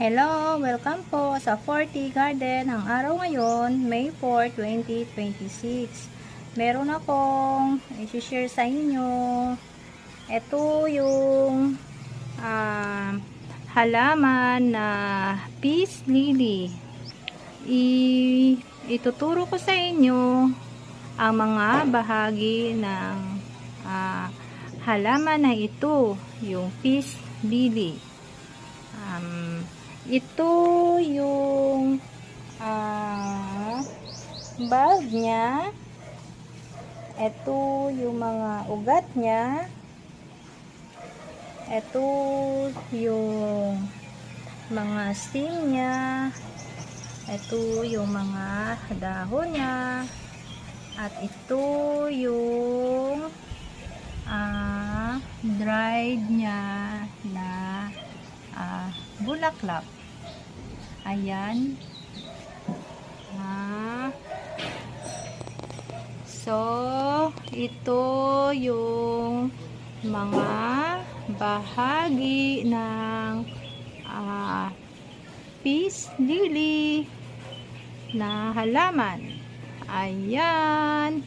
Hello! Welcome po sa 40 Garden. Ang araw ngayon, May 4, 2026. Meron akong i-share sa inyo. Ito yung halaman na peace lily. Ituturo ko sa inyo ang mga bahagi ng halaman na ito, yung peace lily. Ito yung bulb niya. Ito yung mga ugat niya. Ito yung mga stem niya. Ito yung mga dahon niya. At ito yung dried niya na bulaklak. Ayan. So, ito yung mga bahagi ng peace lily na halaman. Ayan.